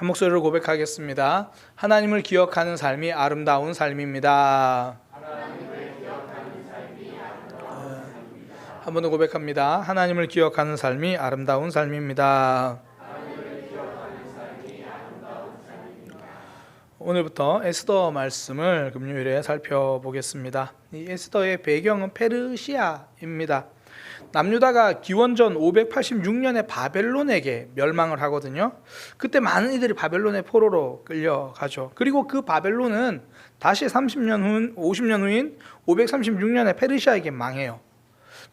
한 목소리로 고백하겠습니다. 하나님을 기억하는 삶이 아름다운 삶입니다. 한 번 더 고백합니다. 하나님을 기억하는 삶이 아름다운 삶입니다. 오늘부터 에스더 말씀을 금요일에 살펴보겠습니다. 이 에스더의 배경은 페르시아입니다. 남유다가 기원전 586년에 바벨론에게 멸망을 하거든요. 그때 많은 이들이 바벨론의 포로로 끌려가죠. 그리고 그 바벨론은 다시 50년 후인 536년에 페르시아에게 망해요.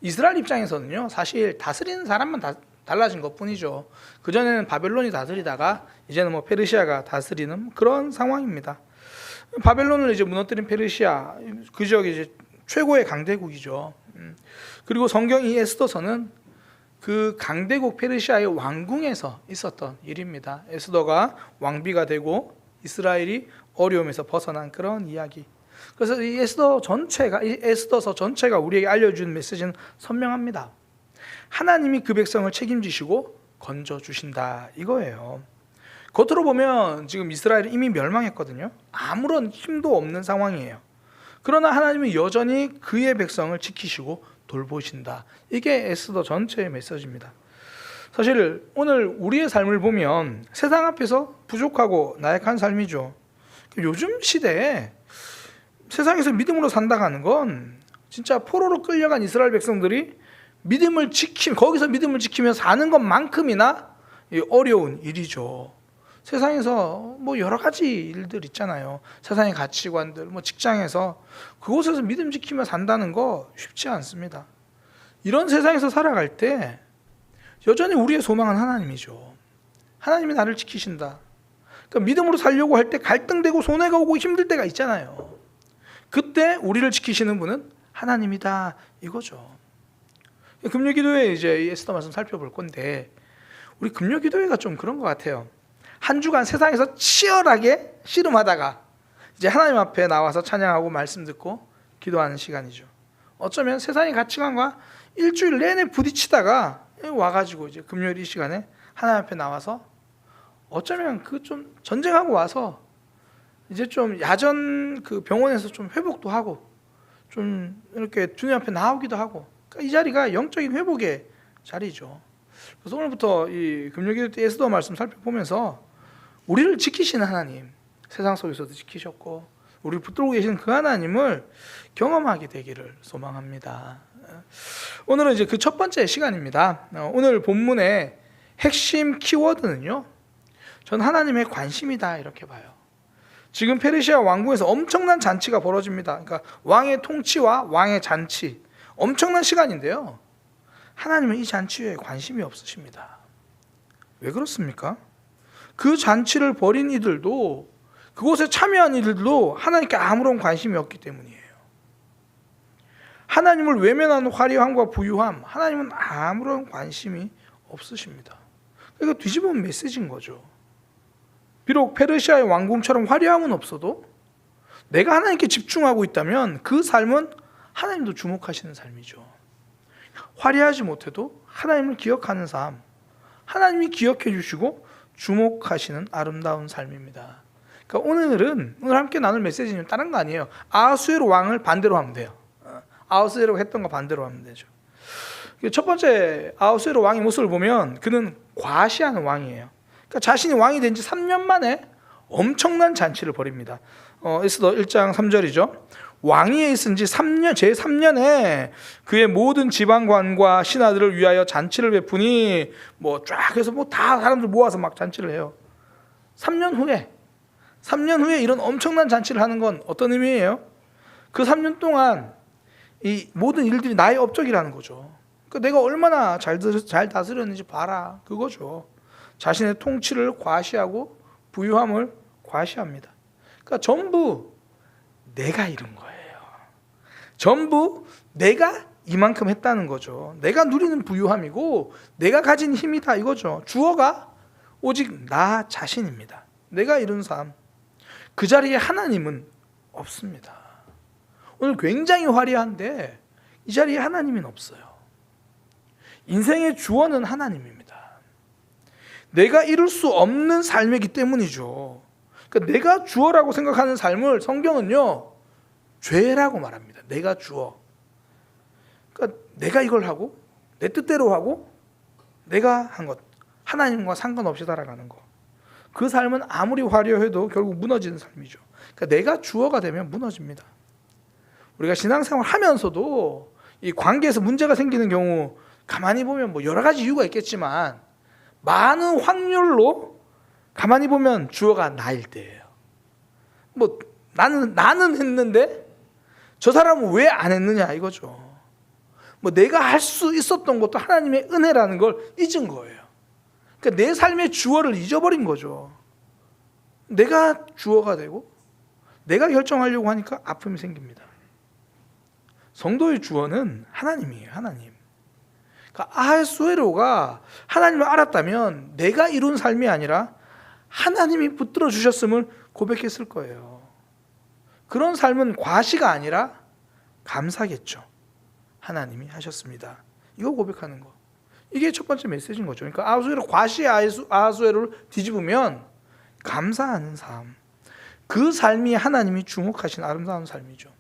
이스라엘 입장에서는요, 사실 다스리는 사람만 달라진 것뿐이죠. 그전에는 바벨론이 다스리다가 이제는 페르시아가 다스리는 그런 상황입니다. 바벨론을 이제 무너뜨린 페르시아, 그 지역이 이제 최고의 강대국이죠. 그리고 성경 이 에스더서는 그 강대국 페르시아의 왕궁에서 있었던 일입니다. 에스더가 왕비가 되고 이스라엘이 어려움에서 벗어난 그런 이야기. 그래서 이 에스더서 전체가 우리에게 알려주는 메시지는 선명합니다. 하나님이 그 백성을 책임지시고 건져주신다 이거예요. 겉으로 보면 지금 이스라엘이 이미 멸망했거든요. 아무런 힘도 없는 상황이에요. 그러나 하나님은 여전히 그의 백성을 지키시고 돌보신다. 이게 에스더 전체의 메시지입니다. 사실 오늘 우리의 삶을 보면 세상 앞에서 부족하고 나약한 삶이죠. 요즘 시대에 세상에서 믿음으로 산다고 하는 건 진짜 포로로 끌려간 이스라엘 백성들이 거기서 믿음을 지키며 사는 것만큼이나 어려운 일이죠. 세상에서 여러 가지 일들 있잖아요. 세상의 가치관들, 직장에서 그곳에서 믿음 지키며 산다는 거 쉽지 않습니다. 이런 세상에서 살아갈 때 여전히 우리의 소망은 하나님이죠. 하나님이 나를 지키신다. 그러니까 믿음으로 살려고 할 때 갈등되고 손해가 오고 힘들 때가 있잖아요. 그때 우리를 지키시는 분은 하나님이다 이거죠. 금요기도회 이제 에스더 말씀 살펴볼 건데, 우리 금요기도회가 좀 그런 것 같아요. 한 주간 세상에서 치열하게 씨름하다가 이제 하나님 앞에 나와서 찬양하고 말씀 듣고 기도하는 시간이죠. 어쩌면 세상의 가치관과 일주일 내내 부딪히다가 와가지고 이제 금요일 이 시간에 하나님 앞에 나와서 어쩌면 그 좀 전쟁하고 와서 이제 좀 야전 그 병원에서 좀 회복도 하고 좀 이렇게 주님 앞에 나오기도 하고, 그러니까 이 자리가 영적인 회복의 자리죠. 그래서 오늘부터 이 금요일 때 에스더 말씀 살펴보면서 우리를 지키시는 하나님, 세상 속에서도 지키셨고 우리를 붙들고 계시는 그 하나님을 경험하게 되기를 소망합니다. 오늘은 이제 그 첫 번째 시간입니다. 오늘 본문의 핵심 키워드는요, 전 하나님의 관심이다 이렇게 봐요. 지금 페르시아 왕궁에서 엄청난 잔치가 벌어집니다. 그러니까 왕의 통치와 왕의 잔치, 엄청난 시간인데요, 하나님은 이 잔치에 관심이 없으십니다. 왜 그렇습니까? 그 잔치를 벌인 이들도, 그곳에 참여한 이들도 하나님께 아무런 관심이 없기 때문이에요. 하나님을 외면하는 화려함과 부유함, 하나님은 아무런 관심이 없으십니다. 이거 뒤집은 메시지인 거죠. 비록 페르시아의 왕궁처럼 화려함은 없어도 내가 하나님께 집중하고 있다면 그 삶은 하나님도 주목하시는 삶이죠. 화려하지 못해도 하나님을 기억하는 삶, 하나님이 기억해 주시고 주목하시는 아름다운 삶입니다. 그러니까 오늘 함께 나눌 메시지는 다른 거 아니에요. 아하수에로 왕을 반대로 하면 돼요. 아하수에로 했던 거 반대로 하면 되죠. 첫 번째 아하수에로 왕의 모습을 보면 그는 과시하는 왕이에요. 그러니까 자신이 왕이 된 지 3년 만에 엄청난 잔치를 벌입니다. 에스더 1장 3절이죠. 왕위에 있은 지 3년, 제3년에 그의 모든 지방관과 신하들을 위하여 잔치를 베푸니 쫙 해서 다 사람들 모아서 막 잔치를 해요. 3년 후에 이런 엄청난 잔치를 하는 건 어떤 의미예요? 그 3년 동안 이 모든 일들이 나의 업적이라는 거죠. 그러니까 내가 얼마나 잘 다스렸는지 봐라 그거죠. 자신의 통치를 과시하고 부유함을 과시합니다. 그러니까 전부 내가 이룬 거예요. 전부 내가 이만큼 했다는 거죠. 내가 누리는 부유함이고 내가 가진 힘이다 이거죠. 주어가 오직 나 자신입니다. 내가 이룬 삶. 그 자리에 하나님은 없습니다. 오늘 굉장히 화려한데 이 자리에 하나님은 없어요. 인생의 주어는 하나님입니다. 내가 이룰 수 없는 삶이기 때문이죠. 그러니까 내가 주어라고 생각하는 삶을 성경은요, 죄라고 말합니다. 내가 주어. 그러니까 내가 이걸 하고 내 뜻대로 하고 내가 한 것, 하나님과 상관없이 살아가는 거. 그 삶은 아무리 화려해도 결국 무너지는 삶이죠. 그러니까 내가 주어가 되면 무너집니다. 우리가 신앙생활 하면서도 이 관계에서 문제가 생기는 경우 가만히 보면 뭐 여러 가지 이유가 있겠지만 많은 확률로 가만히 보면 주어가 나일 때예요. 뭐 나는 했는데 저 사람은 왜 안 했느냐 이거죠. 뭐 내가 할 수 있었던 것도 하나님의 은혜라는 걸 잊은 거예요. 그러니까 내 삶의 주어를 잊어버린 거죠. 내가 주어가 되고 내가 결정하려고 하니까 아픔이 생깁니다. 성도의 주어는 하나님이에요. 하나님. 그러니까 아하수에로가 하나님을 알았다면 내가 이룬 삶이 아니라 하나님이 붙들어 주셨음을 고백했을 거예요. 그런 삶은 과시가 아니라 감사겠죠. 하나님이 하셨습니다. 이거 고백하는 거. 이게 첫 번째 메시지인 거죠. 그러니까 아하수에로 과시의 아하수에로를 뒤집으면 감사하는 삶. 그 삶이 하나님이 주목하신 아름다운 삶이죠.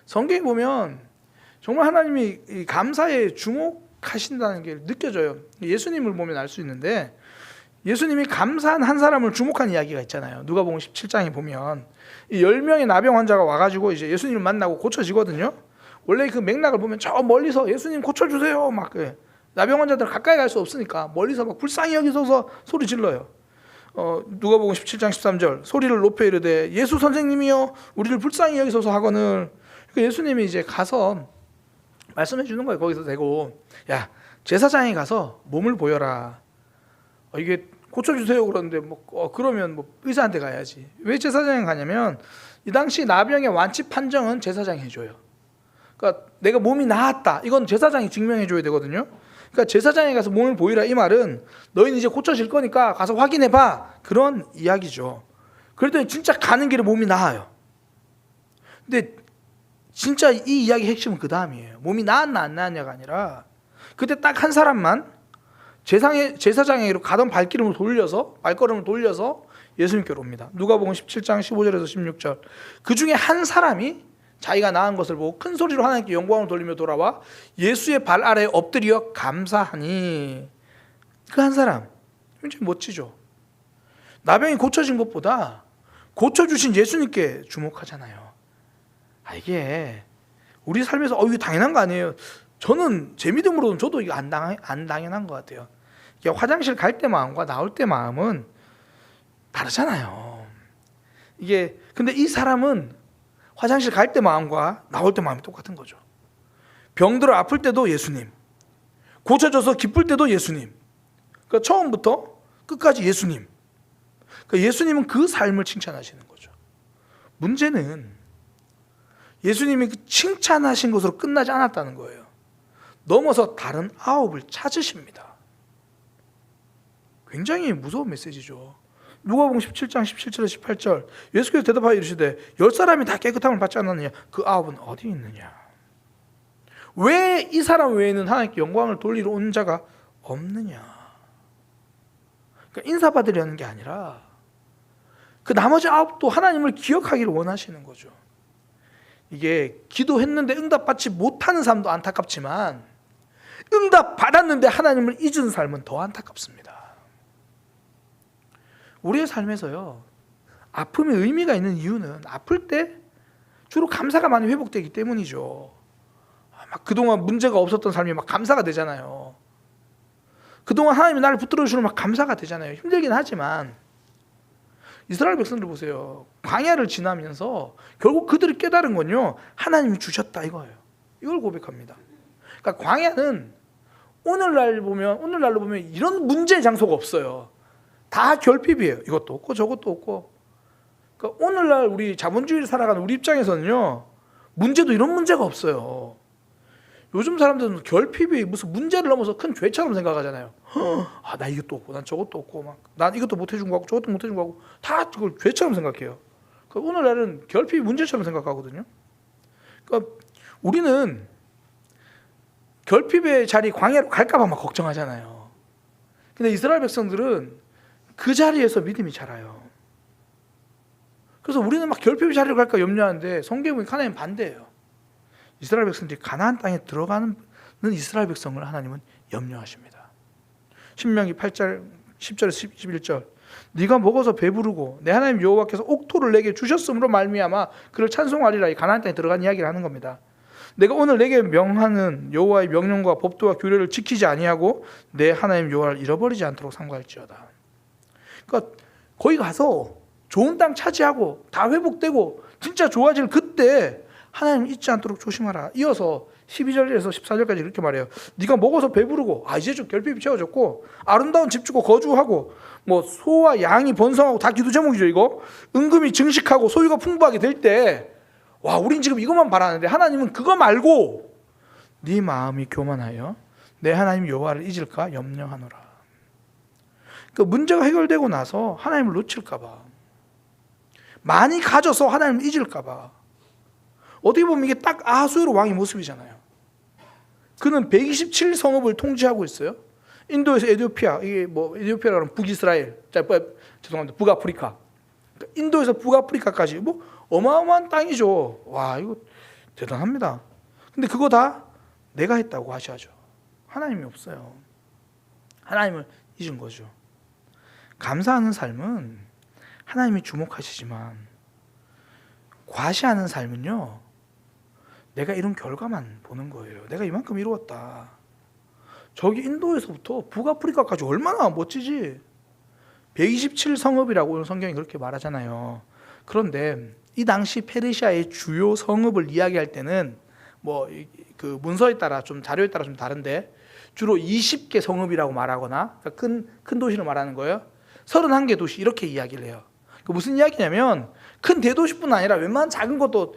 성경에 보면 정말 하나님이 감사에 주목하신다는 게 느껴져요. 예수님을 보면 알 수 있는데 예수님이 감사한 한 사람을 주목한 이야기가 있잖아요. 누가복음 17장에 보면 이 10명의 나병 환자가 와가지고 이제 예수님을 만나고 고쳐지거든요. 원래 그 맥락을 보면 저 멀리서 예수님 고쳐주세요 막 나병 환자들 가까이 갈 수 없으니까 멀리서 막 불쌍히 여기서서 소리 질러요. 누가복음 17장 13절 소리를 높여 이르되 예수 선생님이여 우리를 불쌍히 여기소서 하거늘. 그러니까 예수님이 이제 가서 말씀해 주는 거예요. 거기서 대고 야 제사장에 가서 몸을 보여라. 이게 고쳐주세요 그러는데 그러면 의사한테 가야지. 왜 제사장에 가냐면 이 당시 나병의 완치 판정은 제사장이 해줘요. 그러니까 내가 몸이 나았다 이건 제사장이 증명해 줘야 되거든요. 그러니까 제사장에 가서 몸을 보이라 이 말은 너희는 이제 고쳐질 거니까 가서 확인해 봐 그런 이야기죠. 그랬더니 진짜 가는 길에 몸이 나아요. 근데 진짜 이 이야기 핵심은 그 다음이에요. 몸이 나았나 안 나았냐가 아니라 그때 딱 한 사람만 제사장에게로 가던 발걸음을 돌려서 예수님께로 옵니다. 누가복음 17장 15절에서 16절. 그 중에 한 사람이 자기가 나은 것을 보고 큰 소리로 하나님께 영광을 돌리며 돌아와 예수의 발 아래에 엎드려 감사하니. 그 한 사람 굉장히 멋지죠. 나병이 고쳐진 것보다 고쳐주신 예수님께 주목하잖아요. 이게 우리 삶에서 이게 당연한 거 아니에요. 저는 제 믿음으로는 저도 이거 안 당연한 것 같아요. 이게 화장실 갈 때 마음과 나올 때 마음은 다르잖아요. 이게 근데 이 사람은 화장실 갈 때 마음과 나올 때 마음이 똑같은 거죠. 병들어 아플 때도 예수님, 고쳐져서 기쁠 때도 예수님. 그러니까 처음부터 끝까지 예수님. 그러니까 예수님은 그 삶을 칭찬하시는 거죠. 문제는 예수님이 그 칭찬하신 것으로 끝나지 않았다는 거예요. 넘어서 다른 아홉을 찾으십니다. 굉장히 무서운 메시지죠. 누가복음 17장 17절에서 18절 예수께서 대답하여 이르시되 10사람이 다 깨끗함을 받지 않았느냐 그 아홉은 어디 있느냐. 왜 이 사람 외에는 하나님께 영광을 돌리러 온 자가 없느냐. 그러니까 인사받으려는 게 아니라 그 나머지 아홉도 하나님을 기억하기를 원하시는 거죠. 이게 기도했는데 응답받지 못하는 삶도 안타깝지만 응답받았는데 하나님을 잊은 삶은 더 안타깝습니다. 우리의 삶에서요 아픔에 의미가 있는 이유는 아플 때 주로 감사가 많이 회복되기 때문이죠. 막 그동안 문제가 없었던 삶이 막 감사가 되잖아요. 그동안 하나님이 나를 붙들어 주시면 막 감사가 되잖아요. 힘들긴 하지만 이스라엘 백성들 보세요. 광야를 지나면서 결국 그들이 깨달은 건요 하나님이 주셨다 이거예요. 이걸 고백합니다. 그러니까 광야는 오늘날로 보면 이런 문제의 장소가 없어요. 다 결핍이에요. 이것도 없고 저것도 없고. 그러니까 오늘날 우리 자본주의를 살아가는 우리 입장에서는요 문제도 이런 문제가 없어요. 요즘 사람들은 결핍이 무슨 문제를 넘어서 큰 죄처럼 생각하잖아요. 나 이것도 없고 난 저것도 없고 난 이것도 못 해준 거 같고 저것도 못 해준 거 같고 다 그걸 죄처럼 생각해요. 그러니까 오늘날은 결핍이 문제처럼 생각하거든요. 그러니까 우리는 결핍의 자리 광야로 갈까 봐 막 걱정하잖아요. 근데 이스라엘 백성들은 그 자리에서 믿음이 자라요. 그래서 우리는 막 결핍의 자리로 갈까 염려하는데 성경에 보니까 하나님 반대예요. 이스라엘 백성들이 가나안 땅에 들어가는 이스라엘 백성을 하나님은 염려하십니다. 신명기 8절 10절에서 11절 네가 먹어서 배부르고 내 하나님 여호와께서 옥토를 내게 주셨으므로 말미암아 그를 찬송하리라. 이 가나안 땅에 들어간 이야기를 하는 겁니다. 내가 오늘 내게 명하는 여호와의 명령과 법도와 규례를 지키지 아니하고 내 하나님 여호와를 잃어버리지 않도록 삼가할지어다. 그러니까 거기 가서 좋은 땅 차지하고 다 회복되고 진짜 좋아질 그때 하나님 잊지 않도록 조심하라. 이어서 12절에서 14절까지 이렇게 말해요. 네가 먹어서 배부르고 이제 좀 결핍이 채워졌고 아름다운 집 주고 거주하고 뭐 소와 양이 번성하고 다 기도 제목이죠. 이거 은금이 증식하고 소유가 풍부하게 될 때 와 우린 지금 이것만 바라는데 하나님은 그거 말고 네 마음이 교만하여 내 하나님 여호와를 잊을까 염려하노라. 그 문제가 해결되고 나서 하나님을 놓칠까 봐, 많이 가져서 하나님을 잊을까 봐. 어떻게 보면 이게 딱 아하수에로 왕의 모습이잖아요. 그는 127성읍을 통치하고 있어요. 인도에서 에티오피아, 이게 뭐 에티오피아라고 하면 북이스라엘, 죄송합니다, 북아프리카. 인도에서 북아프리카까지 뭐 어마어마한 땅이죠. 와 이거 대단합니다. 근데 그거 다 내가 했다고 하셔야죠. 하나님이 없어요. 하나님을 잊은 거죠. 감사하는 삶은 하나님이 주목하시지만 과시하는 삶은요, 내가 이룬 결과만 보는 거예요. 내가 이만큼 이루었다. 저기 인도에서부터 북아프리카까지 얼마나 멋지지. 127성읍이라고 성경이 그렇게 말하잖아요. 그런데 이 당시 페르시아의 주요 성읍을 이야기할 때는 뭐 그 문서에 따라 좀 자료에 따라 좀 다른데 주로 20개 성읍이라고 말하거나 큰 도시를 말하는 거예요. 31개 도시 이렇게 이야기를 해요. 그 무슨 이야기냐면 큰 대도시뿐 아니라 웬만한 작은 것도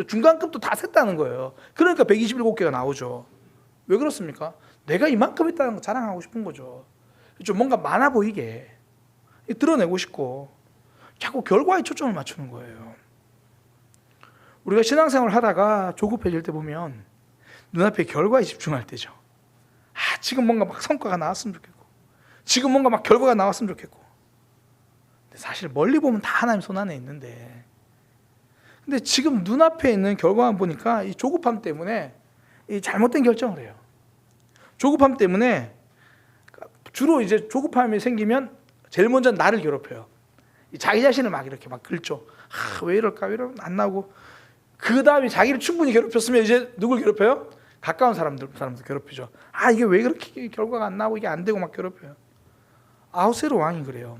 중간급도 다 셌다는 거예요. 그러니까 127개가 나오죠. 왜 그렇습니까? 내가 이만큼 했다는 거 자랑하고 싶은 거죠. 좀 뭔가 많아 보이게 드러내고 싶고 자꾸 결과에 초점을 맞추는 거예요. 우리가 신앙생활을 하다가 조급해질 때 보면 눈앞에 결과에 집중할 때죠. 지금 뭔가 막 성과가 나왔으면 좋겠고 지금 뭔가 막 결과가 나왔으면 좋겠고, 근데 사실 멀리 보면 다 하나님 손 안에 있는데, 근데 지금 눈앞에 있는 결과만 보니까 이 조급함 때문에 이 잘못된 결정을 해요. 조급함 때문에 주로 이제 조급함이 생기면 제일 먼저 나를 괴롭혀요. 자기 자신을 막 이렇게 막 긁죠. 왜 이럴까? 왜 이러면 안 나오고. 그 다음에 자기를 충분히 괴롭혔으면 이제 누굴 괴롭혀요? 가까운 사람들 괴롭히죠. 이게 왜 그렇게 결과가 안 나오고 이게 안 되고 막 괴롭혀요. 아하수에로 왕이 그래요.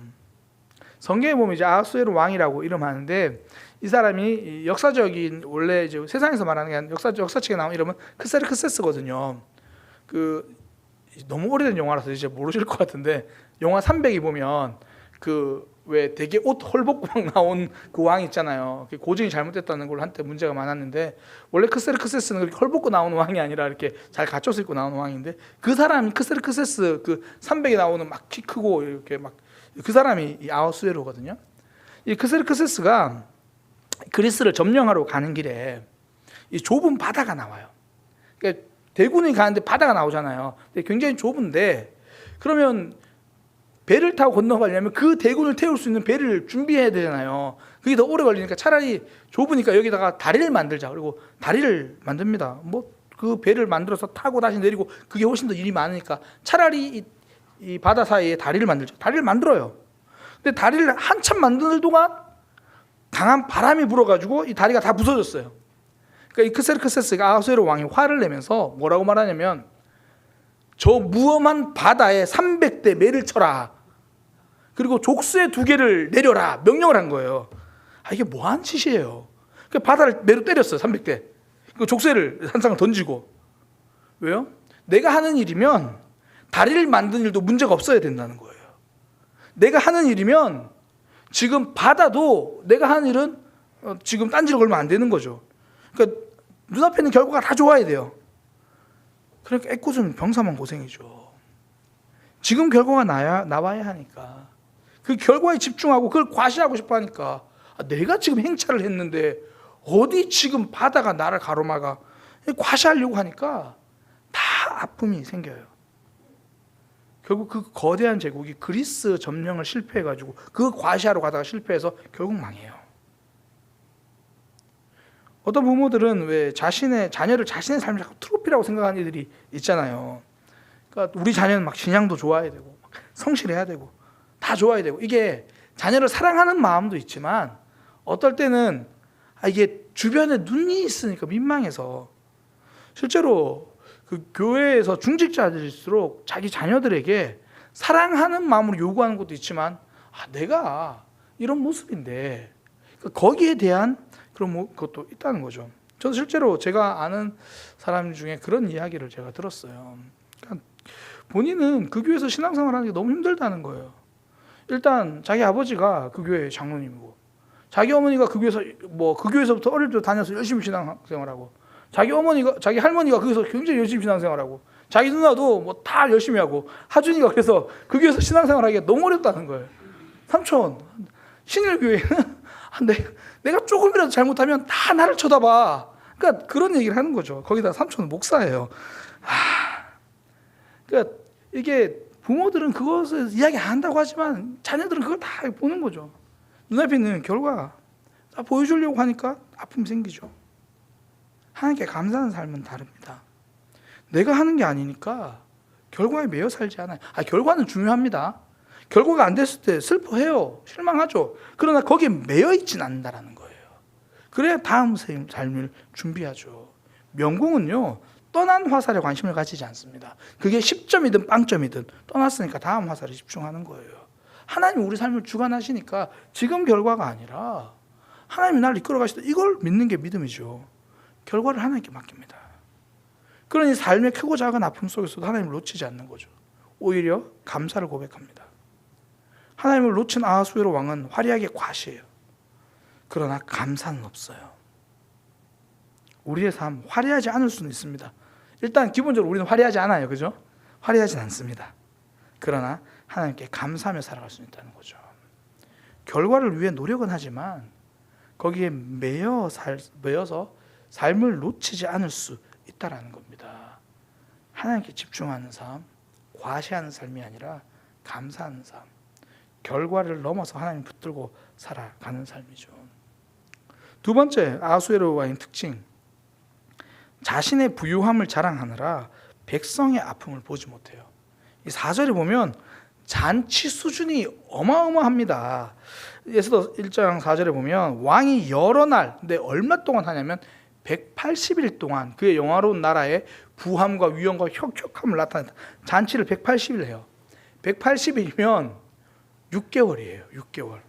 성경에 보면 이제 아하수에로 왕이라고 이름하는데 이 사람이 역사적인, 원래 이제 세상에서 말하는 게 아니라 역사책에 나오는 이름은 크세르크세스거든요. 그 너무 오래된 영화라서 이제 모르실 것 같은데 영화 300이 보면 그 왜 되게 옷 헐벗고 막 나온 그 왕 있잖아요. 고증이 잘못됐다는 걸로 한때 문제가 많았는데, 원래 크세르크세스는 그렇게 헐벗고 나오는 왕이 아니라 이렇게 잘 갖춰서 입고 나오는 왕인데, 그 사람이 크세르크세스 그 300에 나오는 막 키 크고 이렇게 막 그 사람이 이 아하수에로거든요. 이 크세르크세스가 그리스를 점령하러 가는 길에 이 좁은 바다가 나와요. 그러니까 대군이 가는데 바다가 나오잖아요. 굉장히 좁은데 그러면 배를 타고 건너가려면 그 대군을 태울 수 있는 배를 준비해야 되잖아요. 그게 더 오래 걸리니까 차라리 좁으니까 여기다가 다리를 만들자. 그리고 다리를 만듭니다. 뭐 그 배를 만들어서 타고 다시 내리고 그게 훨씬 더 일이 많으니까 차라리 이 바다 사이에 다리를 만들자. 다리를 만들어요. 근데 다리를 한참 만드는 동안 강한 바람이 불어가지고 이 다리가 다 부서졌어요. 그러니까 이 크세르크세스가 아하수에로 왕이 화를 내면서 뭐라고 말하냐면, 저 무엄한 바다에 300대 매를 쳐라. 그리고 족쇄 2개를 내려라. 명령을 한 거예요. 이게 뭐한 짓이에요. 그 바다를 매로 때렸어요. 300대. 그 족쇄를 한 쌍을 던지고. 왜요? 내가 하는 일이면 다리를 만드는 일도 문제가 없어야 된다는 거예요. 내가 하는 일이면 지금 바다도 내가 하는 일은 지금 딴지를 걸면 안 되는 거죠. 그러니까 눈앞에 있는 결과가 다 좋아야 돼요. 그러니까 애꿎은 병사만 고생이죠. 지금 결과가 나와야 하니까 그 결과에 집중하고 그걸 과시하고 싶어 하니까, 내가 지금 행차를 했는데 어디 지금 바다가 나를 가로막아. 과시하려고 하니까 다 아픔이 생겨요. 결국 그 거대한 제국이 그리스 점령을 실패해가지고 그 과시하러 가다가 실패해서 결국 망해요. 어떤 부모들은 왜 자신의 자녀를 자신의 삶을 자꾸 트로피라고 생각하는 이들이 있잖아요. 그러니까 우리 자녀는 막 신앙도 좋아야 되고 성실해야 되고 다 좋아야 되고, 이게 자녀를 사랑하는 마음도 있지만 어떨 때는 이게 주변에 눈이 있으니까 민망해서, 실제로 그 교회에서 중직자들일수록 자기 자녀들에게 사랑하는 마음으로 요구하는 것도 있지만 내가 이런 모습인데, 거기에 대한 그런 것도 있다는 거죠. 저는 실제로 제가 아는 사람 중에 그런 이야기를 제가 들었어요. 그러니까 본인은 그 교회에서 신앙생활하는 게 너무 힘들다는 거예요. 일단 자기 아버지가 그 교회 장로님이고, 자기 어머니가 그 교회에서부터 어릴 때 다녀서 열심히 신앙생활하고, 자기 할머니가 거기서 굉장히 열심히 신앙생활하고, 자기 누나도 뭐 다 열심히 하고, 하준이가 그래서 그 교회에서 신앙생활하기가 너무 어렵다는 거예요. 삼촌, 신일교회는 내가 조금이라도 잘못하면 다 나를 쳐다봐. 그러니까 그런 얘기를 하는 거죠. 거기다 삼촌은 목사예요. 그러니까 이게 부모들은 그것을 이야기 안 한다고 하지만 자녀들은 그걸 다 보는 거죠. 눈앞에 있는 결과 다 보여주려고 하니까 아픔이 생기죠. 하나님께 감사하는 삶은 다릅니다. 내가 하는 게 아니니까 결과에 매여 살지 않아요. 결과는 중요합니다. 결과가 안 됐을 때 슬퍼해요. 실망하죠. 그러나 거기에 매여 있진 않는다는 거예요. 그래야 다음 삶을 준비하죠. 명공은요, 떠난 화살에 관심을 가지지 않습니다. 그게 10점이든 빵점이든 떠났으니까 다음 화살에 집중하는 거예요. 하나님이 우리 삶을 주관하시니까 지금 결과가 아니라 하나님이 나를 이끌어 가시다, 이걸 믿는 게 믿음이죠. 결과를 하나님께 맡깁니다. 그러니 삶의 크고 작은 아픔 속에서도 하나님을 놓치지 않는 거죠. 오히려 감사를 고백합니다. 하나님을 놓친 아하수에로 왕은 화려하게 과시해요. 그러나 감사는 없어요. 우리의 삶 화려하지 않을 수는 있습니다. 일단 기본적으로 우리는 화려하지 않아요. 그죠? 화려하진 않습니다. 그러나 하나님께 감사하며 살아갈 수 있다는 거죠. 결과를 위해 노력은 하지만 거기에 매여서 삶을 놓치지 않을 수 있다는 겁니다. 하나님께 집중하는 삶, 과시하는 삶이 아니라 감사하는 삶, 결과를 넘어서 하나님 붙들고 살아가는 삶이죠. 두 번째, 아하수에로 왕의 특징, 자신의 부유함을 자랑하느라 백성의 아픔을 보지 못해요. 이 4절에 보면 잔치 수준이 어마어마합니다. 에스더 1장 4절에 보면 왕이 여러 날, 근데 얼마 동안 하냐면 180일 동안 그의 영화로운 나라의 부함과 위엄과 혁혁함을 나타낸다. 잔치를 180일 해요. 180일이면 6개월이에요. 6개월.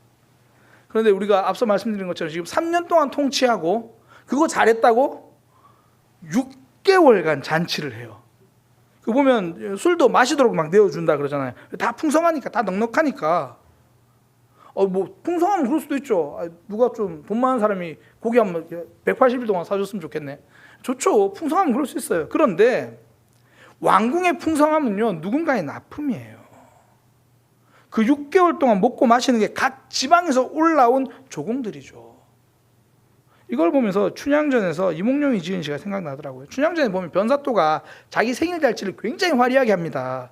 그런데 우리가 앞서 말씀드린 것처럼 지금 3년 동안 통치하고 그거 잘했다고 6개월간 잔치를 해요. 그 보면 술도 마시도록 막 내어준다 그러잖아요. 다 풍성하니까, 다 넉넉하니까. 뭐 풍성하면 그럴 수도 있죠. 누가 좀 돈 많은 사람이 고기 한번 180일 동안 사줬으면 좋겠네. 좋죠. 풍성하면 그럴 수 있어요. 그런데 왕궁의 풍성함은요, 누군가의 아픔이에요. 그 6개월 동안 먹고 마시는 게 각 지방에서 올라온 조공들이죠. 이걸 보면서 춘향전에서 이몽룡이 지은 시가 생각나더라고요. 춘향전에 보면 변사또가 자기 생일 잔치를 굉장히 화려하게 합니다.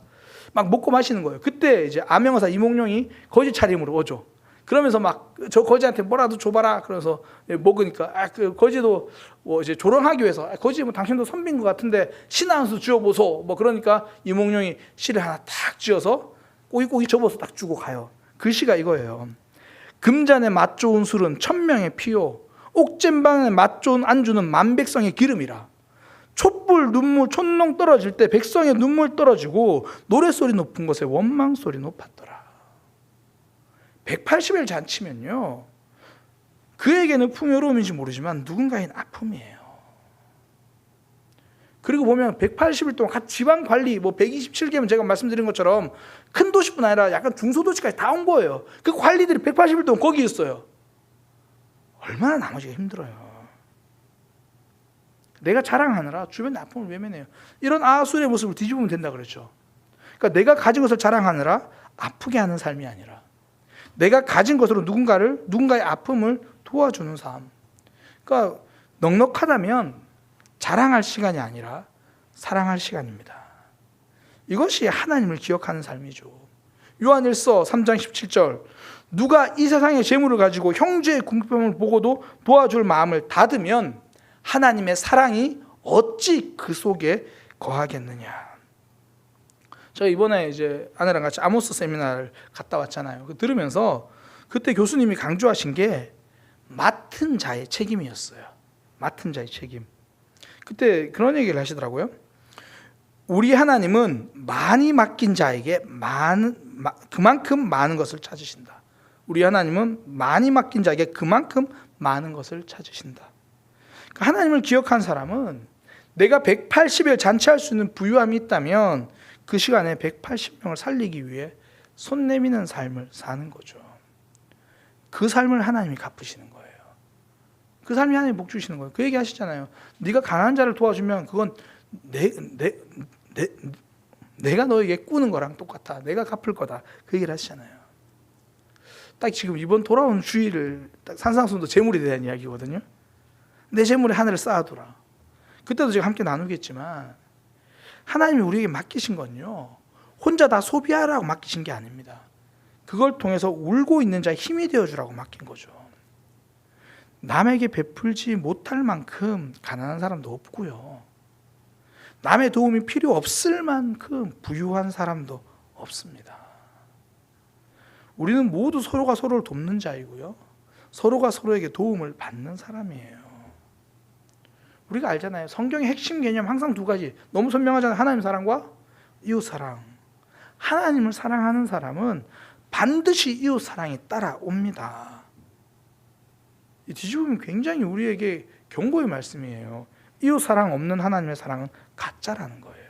막 먹고 마시는 거예요. 그때 이제 암영어사 이몽룡이 거지 차림으로 오죠. 그러면서 막 저 거지한테 뭐라도 줘봐라. 그래서 먹으니까 그 거지도 뭐 이제 조롱하기 위해서 거지 뭐 당신도 선비인 것 같은데 신 한 수 쥐어보소. 뭐 그러니까 이몽룡이 실을 하나 탁 쥐어서 꼬깃꼬깃 접어서 딱 주고 가요. 그 시가 이거예요. 금잔에 맛 좋은 술은 천명의 피요, 옥잼방에 맛 좋은 안주는 만백성의 기름이라. 촛불 눈물 촛농 떨어질 때 백성의 눈물 떨어지고 노랫소리 높은 곳에 원망소리 높았더라. 180일 잔치면요, 그에게는 풍요로움인지 모르지만 누군가에는 아픔이에요. 그리고 보면 180일 동안 각 지방 관리, 뭐 127개면 제가 말씀드린 것처럼 큰 도시뿐 아니라 약간 중소도시까지 다 온 거예요. 그 관리들이 180일 동안 거기 있어요. 얼마나 나머지가 힘들어요. 내가 자랑하느라 주변의 아픔을 외면해요. 이런 아하수의 모습을 뒤집으면 된다 그랬죠. 그러니까 내가 가진 것을 자랑하느라 아프게 하는 삶이 아니라 내가 가진 것으로 누군가의 아픔을 도와주는 삶. 그러니까 넉넉하다면 자랑할 시간이 아니라 사랑할 시간입니다. 이것이 하나님을 기억하는 삶이죠. 요한일서 3장 17절, 누가 이 세상의 재물을 가지고 형제의 궁핍함을 보고도 도와줄 마음을 닫으면 하나님의 사랑이 어찌 그 속에 거하겠느냐. 제가 이번에 이제 아내랑 같이 아모스 세미나를 갔다 왔잖아요. 들으면서 그때 교수님이 강조하신 게 맡은 자의 책임이었어요. 맡은 자의 책임. 그때 그런 얘기를 하시더라고요. 우리 하나님은 많이 맡긴 자에게 그만큼 많은 것을 찾으신다. 우리 하나님은 많이 맡긴 자에게 그만큼 많은 것을 찾으신다. 그러니까 하나님을 기억한 사람은 내가 180일 잔치할 수 있는 부유함이 있다면 그 시간에 180명을 살리기 위해 손 내미는 삶을 사는 거죠. 그 삶을 하나님이 갚으시는 거예요. 그 삶이 하나님이 복 주시는 거예요. 그 얘기 하시잖아요. 네가 가난한 자를 도와주면 그건 내가 너에게 꾸는 거랑 똑같아. 내가 갚을 거다. 그 얘기를 하시잖아요. 딱 지금 이번 돌아온 주일을 딱 산상수훈도 재물에 대한 이야기거든요. 내 재물에 하늘을 쌓아두라. 그때도 제가 함께 나누겠지만 하나님이 우리에게 맡기신 건요, 혼자 다 소비하라고 맡기신 게 아닙니다. 그걸 통해서 울고 있는 자의 힘이 되어주라고 맡긴 거죠. 남에게 베풀지 못할 만큼 가난한 사람도 없고요, 남의 도움이 필요 없을 만큼 부유한 사람도 없습니다. 우리는 모두 서로가 서로를 돕는 자이고요, 서로가 서로에게 도움을 받는 사람이에요. 우리가 알잖아요. 성경의 핵심 개념 항상 두 가지. 너무 선명하잖아요. 하나님 사랑과 이웃 사랑. 하나님을 사랑하는 사람은 반드시 이웃 사랑이 따라옵니다. 이 뒤집으면 굉장히 우리에게 경고의 말씀이에요. 이웃 사랑 없는 하나님의 사랑은 가짜라는 거예요.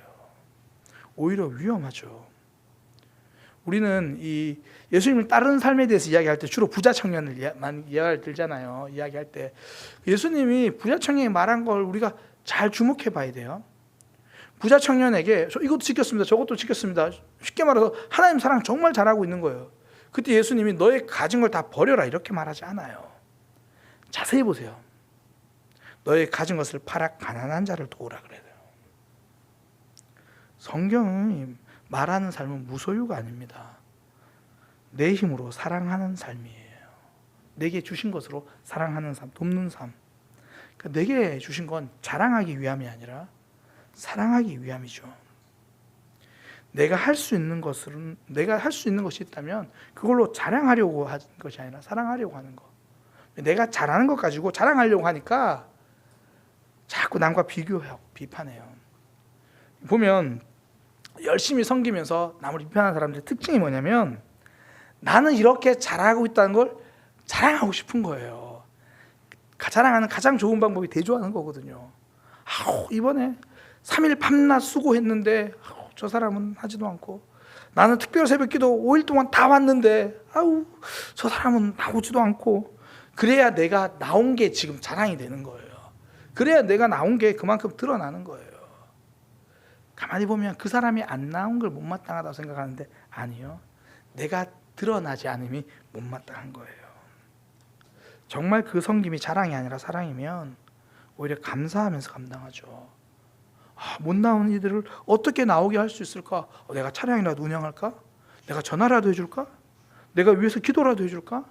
오히려 위험하죠. 우리는 이 예수님을 따르는 삶에 대해서 이야기할 때 주로 부자 청년을만 이야기를 들잖아요. 이야기할 때 예수님이 부자 청년이 말한 걸 우리가 잘 주목해 봐야 돼요. 부자 청년에게 이것도 지켰습니다, 저것도 지켰습니다. 쉽게 말해서 하나님 사랑 정말 잘하고 있는 거예요. 그때 예수님이 너의 가진 걸 다 버려라 이렇게 말하지 않아요. 자세히 보세요. 너의 가진 것을 팔아 가난한 자를 도우라 그래요. 성경이 말하는 삶은 무소유가 아닙니다. 내 힘으로 사랑하는 삶이에요. 내게 주신 것으로 사랑하는 삶, 돕는 삶. 그러니까 내게 주신 건 자랑하기 위함이 아니라 사랑하기 위함이죠. 내가 할 수 있는 것이 있다면 그걸로 자랑하려고 하는 것이 아니라 사랑하려고 하는 거. 내가 잘하는 것 가지고 자랑하려고 하니까 자꾸 남과 비교하고 비판해요. 보면 열심히 섬기면서 남을 비판하는 사람들의 특징이 뭐냐면 나는 이렇게 잘하고 있다는 걸 자랑하고 싶은 거예요. 자랑하는 가장 좋은 방법이 대조하는 거거든요. 이번에 3일 밤낮 수고했는데 저 사람은 하지도 않고, 나는 특별 새벽기도 5일 동안 다 왔는데 저 사람은 나오지도 않고. 그래야 내가 나온 게 지금 자랑이 되는 거예요. 그래야 내가 나온 게 그만큼 드러나는 거예요. 가만히 보면 그 사람이 안 나온 걸 못마땅하다고 생각하는데 아니요, 내가 드러나지 않음이 못마땅한 거예요. 정말 그 섬김이 자랑이 아니라 사랑이면 오히려 감사하면서 감당하죠. 못 나온 이들을 어떻게 나오게 할 수 있을까? 내가 차량이라도 운영할까? 내가 전화라도 해줄까? 내가 위해서 기도라도 해줄까?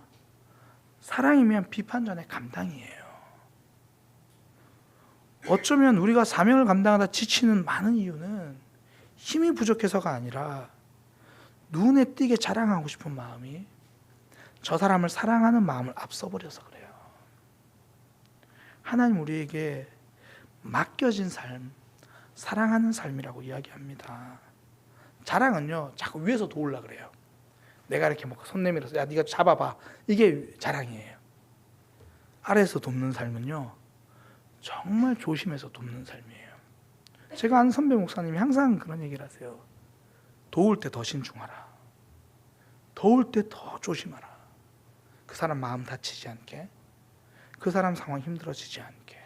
사랑이면 비판 전에 감당이에요. 어쩌면 우리가 사명을 감당하다 지치는 많은 이유는 힘이 부족해서가 아니라 눈에 띄게 자랑하고 싶은 마음이 저 사람을 사랑하는 마음을 앞서버려서 그래요. 하나님 우리에게 맡겨진 삶, 사랑하는 삶이라고 이야기합니다. 자랑은요, 자꾸 위에서 도우려고 그래요. 내가 이렇게 막 손 내밀어서 야 네가 잡아봐, 이게 자랑이에요. 아래에서 돕는 삶은요, 정말 조심해서 돕는 삶이에요. 제가 아는 선배 목사님이 항상 그런 얘기를 하세요. 도울 때 더 신중하라. 도울 때 더 조심하라. 그 사람 마음 다치지 않게, 그 사람 상황 힘들어지지 않게.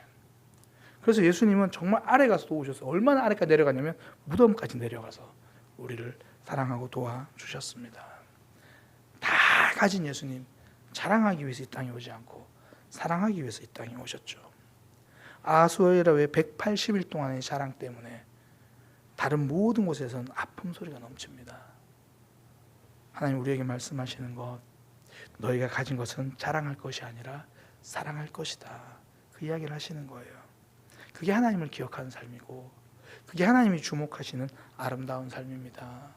그래서 예수님은 정말 아래 가서 도우셨어요. 얼마나 아래까지 내려가냐면 무덤까지 내려가서 우리를 사랑하고 도와주셨습니다. 다 가진 예수님, 자랑하기 위해서 이 땅에 오지 않고 사랑하기 위해서 이 땅에 오셨죠. 아하수에로의 180일 동안의 자랑 때문에 다른 모든 곳에서는 아픔 소리가 넘칩니다. 하나님 우리에게 말씀하시는 것, 너희가 가진 것은 자랑할 것이 아니라 사랑할 것이다. 그 이야기를 하시는 거예요. 그게 하나님을 기억하는 삶이고, 그게 하나님이 주목하시는 아름다운 삶입니다.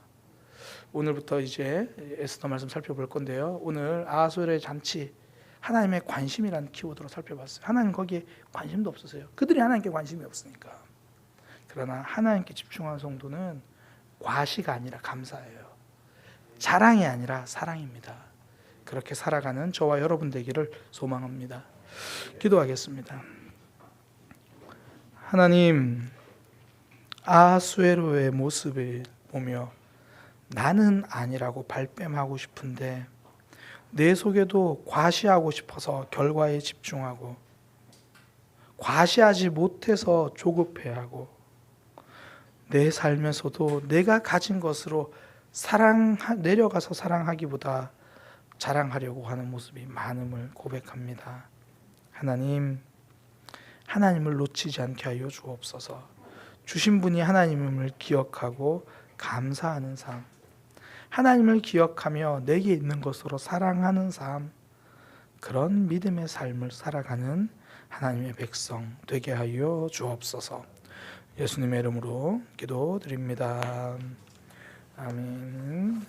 오늘부터 이제 에스더 말씀 살펴볼 건데요. 오늘 아하수엘의 잔치, 하나님의 관심이라는 키워드로 살펴봤어요. 하나님 거기에 관심도 없으세요. 그들이 하나님께 관심이 없으니까. 그러나 하나님께 집중하는 성도는 과시가 아니라 감사예요. 자랑이 아니라 사랑입니다. 그렇게 살아가는 저와 여러분 되기를 소망합니다. 기도하겠습니다. 하나님, 아하수에로의 모습을 보며 나는 아니라고 발뺌하고 싶은데 내 속에도 과시하고 싶어서 결과에 집중하고, 과시하지 못해서 조급해하고, 내 삶에서도 내가 가진 것으로 내려가서 사랑하기보다 자랑하려고 하는 모습이 많음을 고백합니다. 하나님, 하나님을 놓치지 않게 하여 주옵소서. 주신 분이 하나님임을 기억하고 감사하는 삶, 하나님을 기억하며 내게 있는 것으로 사랑하는 삶, 그런 믿음의 삶을 살아가는 하나님의 백성 되게 하여 주옵소서. 예수님의 이름으로 기도드립니다. 아멘.